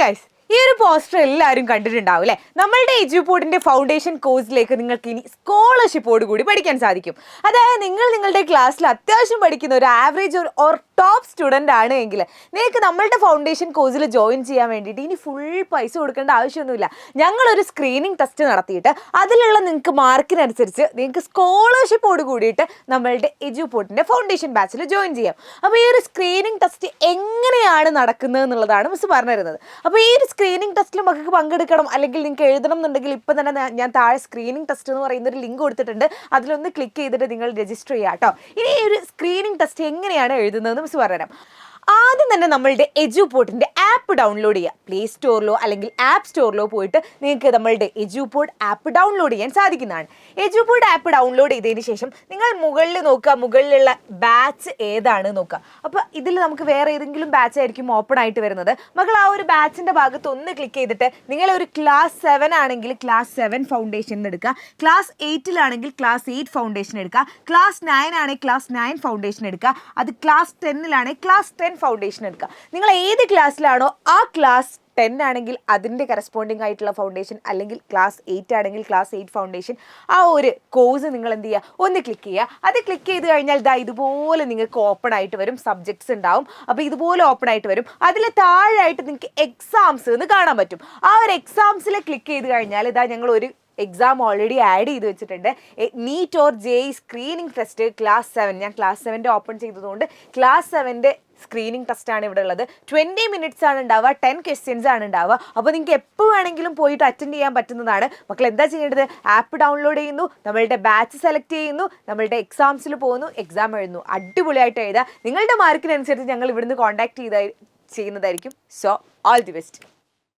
Guys, ഈ ഒരു poster എല്ലാവരും കണ്ടിട്ടുണ്ടാവും അല്ലേ? നമ്മളുടെ എജ്യൂപോർട്ടിന്റെ ഫൗണ്ടേഷൻ കോഴ്സിലേക്ക് നിങ്ങൾക്ക് ഇനി സ്കോളർഷിപ്പോട് കൂടി പഠിക്കാൻ സാധിക്കും. അതായത് നിങ്ങളുടെ ക്ലാസ്സിൽ അത്യാവശ്യം പഠിക്കുന്ന ഒരു ആവറേജ് ഓർ ടോപ്പ് സ്റ്റുഡൻ്റ് ആണ് എങ്കിൽ നിങ്ങൾക്ക് നമ്മളുടെ ഫൗണ്ടേഷൻ കോഴ്സിൽ ജോയിൻ ചെയ്യാൻ വേണ്ടിയിട്ട് ഇനി ഫുൾ പൈസ കൊടുക്കേണ്ട ആവശ്യമൊന്നുമില്ല. ഞങ്ങളൊരു സ്ക്രീനിങ് ടെസ്റ്റ് നടത്തിയിട്ട് അതിലുള്ള നിങ്ങൾക്ക് മാർക്കിനനുസരിച്ച് നിങ്ങൾക്ക് സ്കോളർഷിപ്പോട് കൂടിയിട്ട് നമ്മളുടെ എജ്യൂപോർട്ടിന്റെ ഫൗണ്ടേഷൻ ബാച്ചിൽ ജോയിൻ ചെയ്യാം. അപ്പോൾ ഈ ഒരു സ്ക്രീനിങ് ടെസ്റ്റ് എങ്ങനെയാണ് നടക്കുന്നത് എന്നുള്ളതാണ് മിസ് പറഞ്ഞു തരുന്നത്. അപ്പോൾ ഈ ഒരു സ്ക്രീനിങ് ടെസ്റ്റിൽ മക്കൾക്ക് പങ്കെടുക്കണം അല്ലെങ്കിൽ നിങ്ങൾക്ക് എഴുതണം എന്നുണ്ടെങ്കിൽ ഇപ്പം തന്നെ ഞാൻ താഴെ സ്ക്രീനിങ് ടെസ്റ്റ് എന്ന് പറയുന്ന ഒരു ലിങ്ക് കൊടുത്തിട്ടുണ്ട്. അതിലൊന്ന് ക്ലിക്ക് ചെയ്തിട്ട് നിങ്ങൾ രജിസ്റ്റർ ചെയ്യാം കേട്ടോ. ഇനി ഈ ഒരു സ്ക്രീനിങ് ടെസ്റ്റ് എങ്ങനെയാണ് എഴുതുന്നതെന്ന് മിസ് പറഞ്ഞുതരാം. ആദ്യം തന്നെ നമ്മളുടെ എജ്യൂപോർട്ടിൻ്റെ ആപ്പ് ഡൗൺലോഡ് ചെയ്യുക. പ്ലേ സ്റ്റോറിലോ അല്ലെങ്കിൽ ആപ്പ് സ്റ്റോറിലോ പോയിട്ട് നിങ്ങൾക്ക് നമ്മളുടെ എജ്യൂപോർട്ട് ആപ്പ് ഡൗൺലോഡ് ചെയ്യാൻ സാധിക്കുന്നതാണ്. എജ്യൂപോർട്ട് ആപ്പ് ഡൗൺലോഡ് ചെയ്തതിന് ശേഷം നിങ്ങൾ മുകളിൽ നോക്കുക, മുകളിലുള്ള ബാച്ച് ഏതാണ് നോക്കുക. അപ്പോൾ ഇതിൽ നമുക്ക് വേറെ ഏതെങ്കിലും ബാച്ച് ആയിരിക്കും ഓപ്പൺ ആയിട്ട് വരുന്നത്. മക്കൾ ആ ഒരു ബാച്ചിൻ്റെ ഭാഗത്ത് ഒന്ന് ക്ലിക്ക് ചെയ്തിട്ട് നിങ്ങളൊരു ക്ലാസ് 7 ആണെങ്കിൽ ക്ലാസ് 7 ഫൗണ്ടേഷൻ എടുക്കുക, ക്ലാസ് 8 ക്ലാസ് 8 ഫൗണ്ടേഷൻ എടുക്കുക, ക്ലാസ് 9 ആണെങ്കിൽ ക്ലാസ് 9 ഫൗണ്ടേഷൻ എടുക്കുക, അത് ക്ലാസ് 10 ക്ലാസ് 10 ഫൗണ്ടേഷൻ എടുക്കുക. നിങ്ങൾ ഏത് ക്ലാസ്സിലാണോ ആ ക്ലാസ് 10 ആണെങ്കിൽ അതിൻ്റെ കറസ്പോണ്ടിങ് ആയിട്ടുള്ള ഫൗണ്ടേഷൻ, അല്ലെങ്കിൽ ക്ലാസ് 8 ആണെങ്കിൽ ക്ലാസ് 8 ഫൗണ്ടേഷൻ, ആ ഒരു കോഴ്സ് നിങ്ങൾ എന്ത് ചെയ്യുക, ഒന്ന് ക്ലിക്ക് ചെയ്യുക. അത് ക്ലിക്ക് ചെയ്ത് കഴിഞ്ഞാൽ ഇതുപോലെ നിങ്ങൾക്ക് ഓപ്പൺ ആയിട്ട് വരും, സബ്ജക്ട്സ് ഉണ്ടാവും. അപ്പോൾ ഇതുപോലെ ഓപ്പൺ ആയിട്ട് വരും. അതിൽ താഴെയായിട്ട് നിങ്ങൾക്ക് എക്സാംസ് എന്ന് കാണാൻ പറ്റും. ആ ഒരു എക്സാംസിൽ ക്ലിക്ക് ചെയ്ത് കഴിഞ്ഞാൽ ഞങ്ങൾ ഒരു എക്സാം ഓൾറെഡി ആഡ് ചെയ്ത് വെച്ചിട്ടുണ്ട്. NEET or JEE screening test class 7. ഞാൻ ക്ലാസ് 7 ഓപ്പൺ ചെയ്തതുകൊണ്ട് ക്ലാസ് 7 സ്ക്രീനിങ് ടെസ്റ്റാണ് ഇവിടെ ഉള്ളത്. 20 മിനിറ്റ്സ് ആണ് ഉണ്ടാവുക, 10 ക്വസ്റ്റ്യൻസ് ആണ് ഉണ്ടാവുക. അപ്പോൾ നിങ്ങൾക്ക് എപ്പോൾ വേണമെങ്കിലും പോയിട്ട് അറ്റൻഡ് ചെയ്യാൻ പറ്റുന്നതാണ്. മക്കൾ എന്താ ചെയ്യേണ്ടത്? ആപ്പ് ഡൗൺലോഡ് ചെയ്യുന്നു, നമ്മളുടെ ബാച്ച് സെലക്ട് ചെയ്യുന്നു, നമ്മളുടെ എക്സാംസിൽ പോകുന്നു, എക്സാം എഴുതുന്നു. അടിപൊളിയായിട്ട് എഴുതുക. നിങ്ങളുടെ മാർക്കിനനുസരിച്ച് ഞങ്ങൾ ഇവിടുന്ന് കോൺടാക്ട് ചെയ്യുന്നതായിരിക്കും. So all the best.